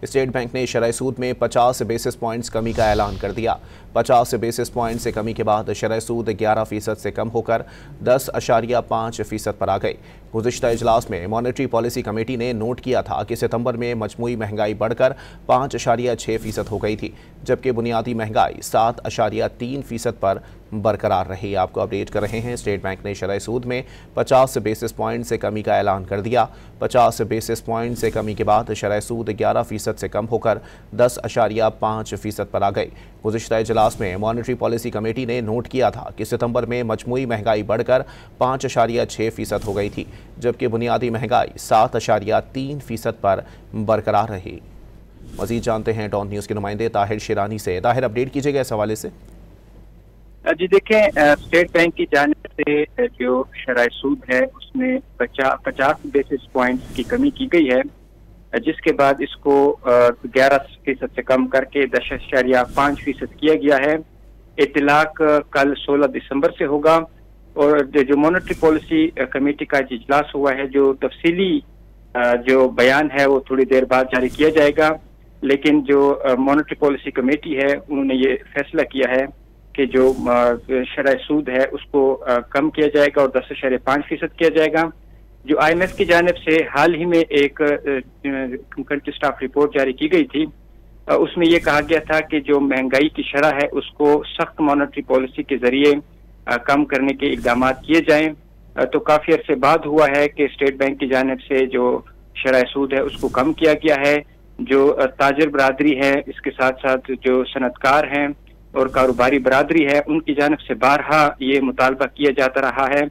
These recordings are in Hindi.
स्टेट बैंक ने शरह सूद में 50 बेसिस पॉइंट्स कमी का ऐलान कर दिया। 50 बेसिस पॉइंट से कमी के बाद शरह सूद 11% से कम होकर 10.5% पर आ गई। गुज़िश्ता इजलास में मॉनेटरी पॉलिसी कमेटी ने नोट किया था कि सितंबर में मजमूई महंगाई बढ़कर 5.6% हो गई थी, जबकि बुनियादी महंगाई 7.3% पर बरकरार रही। आपको अपडेट कर रहे हैं, स्टेट बैंक ने शरह सूद में 50 बेसिस पॉइंट से कमी का ऐलान कर दिया। 50 बेसिस पॉइंट से कमी के बाद शरह सूद 11% से कम होकर 10.5% पर आ गई। गुज़िश्ता इजलास में मॉनेटरी पॉलिसी कमेटी ने नोट किया था कि सितंबर में मजमूई महंगाई बढ़कर 5.6% हो गई थी, जबकि बुनियादी महंगाई 7.3% पर बरकरार रही। मजीद जानते हैं डॉन न्यूज़ के नुमाइंदे ताहिर शिरानी से। ताहिर, अपडेट कीजिएगा इस हवाले से। जी देखें, स्टेट बैंक की जानिब से जो शरह सूद है उसमें 50 बेसिस पॉइंट्स की कमी की गई है, जिसके बाद इसको 11% से कम करके 10.5% किया गया है। इतलाक कल 16 दिसंबर से होगा और जो मॉनेटरी पॉलिसी कमेटी का इजलास हुआ है, जो तफसीली जो बयान है वो थोड़ी देर बाद जारी किया जाएगा। लेकिन जो मॉनेटरी पॉलिसी कमेटी है उन्होंने ये फैसला किया है कि जो शरह सूद है उसको कम किया जाएगा और 10.5% किया जाएगा। जो IMF की जानिब से हाल ही में एक कंट्री स्टाफ रिपोर्ट जारी की गई थी, उसमें यह कहा गया था कि जो महंगाई की शरह है उसको सख्त मॉनेटरी पॉलिसी के जरिए कम करने के इकदाम किए जाएं। तो काफी अरसे बाद हुआ है कि स्टेट बैंक की जानिब से जो शरह सूद है उसको कम किया गया है। जो ताजिर बरादरी है, इसके साथ साथ जो सनतकार हैं और कारोबारी बरादरी है, उनकी जानिब से बारहा ये मुतालबा किया जाता रहा है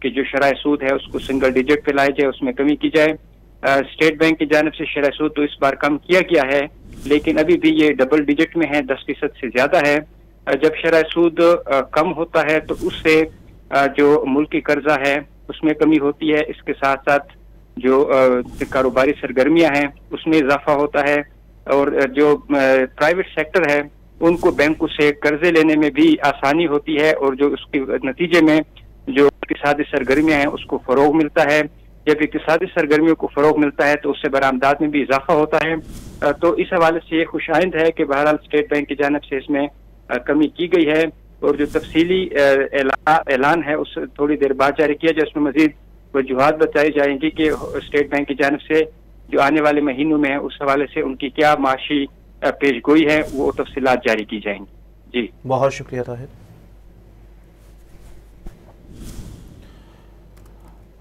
कि जो शरह सूद है उसको सिंगल डिजिट पे लाया जाए, उसमें कमी की जाए। स्टेट बैंक की जानिब से शरह सूद तो इस बार कम किया गया है, लेकिन अभी भी ये डबल डिजिट में है, 10% से ज्यादा है। जब शरह सूद कम होता है तो उससे जो मुल्की कर्जा है उसमें कमी होती है, इसके साथ साथ जो कारोबारी सरगर्मियां हैं उसमें इजाफा होता है और जो प्राइवेट सेक्टर है उनको बैंकों से कर्जे लेने में भी आसानी होती है और जो उसके नतीजे में जो इक़्तिसादी सरगर्मियां हैं उसको फरोग मिलता है। जब इक़्तिसादी सरगर्मियों को फरोग मिलता है तो उससे बरामदात में भी इजाफा होता है। तो इस हवाले से ये खुशाइंद है कि बहरहाल स्टेट बैंक की जानिब से इसमें कमी की गई है और जो तफसीली ऐलान है उस थोड़ी देर बाद जारी किया जाए। उसमें मजीद वजूहात बताई जाएंगी कि स्टेट बैंक की जानिब से जो आने वाले महीनों में है उस हवाले से उनकी क्या माशी पेशगोई है, वो तफसीलात जारी की जाएंगी। जी, बहुत शुक्रिया ताहिर।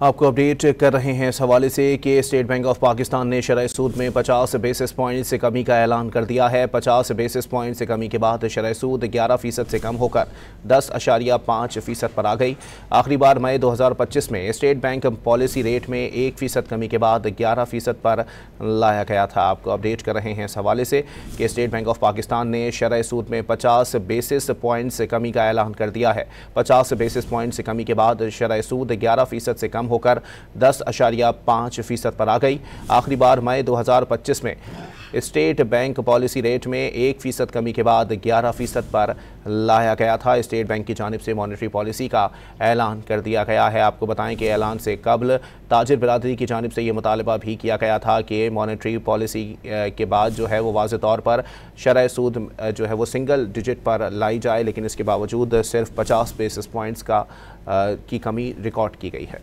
आपको अपडेट कर रहे हैं इस हवाले से कि स्टेट बैंक ऑफ पाकिस्तान ने शरह सूद में 50 बेसिस पॉइंट से कमी का ऐलान कर दिया है। 50 बेसिस पॉइंट से कमी के बाद शरह सूद 11% से कम होकर 10.5% पर आ गई। आखिरी बार मई 2025 में स्टेट बैंक पॉलिसी रेट में 1% कमी के बाद 11% पर लाया गया था। आपको अपडेट कर रहे हैं इस हवाले से कि स्टेट बैंक ऑफ पाकिस्तान ने शरह सूद में 50 बेसिस पॉइंट से कमी का ऐलान कर दिया है। 50 बेसिस पॉइंट से कमी के बाद शरह सूद 11% से कम होकर 10.5% पर आ गई। आखिरी बार मई 2025 में स्टेट बैंक पॉलिसी रेट में 1% कमी के बाद 11% पर लाया गया था। स्टेट बैंक की जानिब से मॉनेटरी पॉलिसी का ऐलान कर दिया गया है। आपको बताएं कि ऐलान से कबल ताजिर बिरादरी की जानिब से ये मुतालबा भी किया गया था कि मॉनेटरी पॉलिसी के बाद जो है वो वाज़ेह तौर पर शरह सूद जो है वो सिंगल डिजिट पर लाई जाए, लेकिन इसके बावजूद सिर्फ 50 बेसिस पॉइंट्स की कमी रिकॉर्ड की गई है।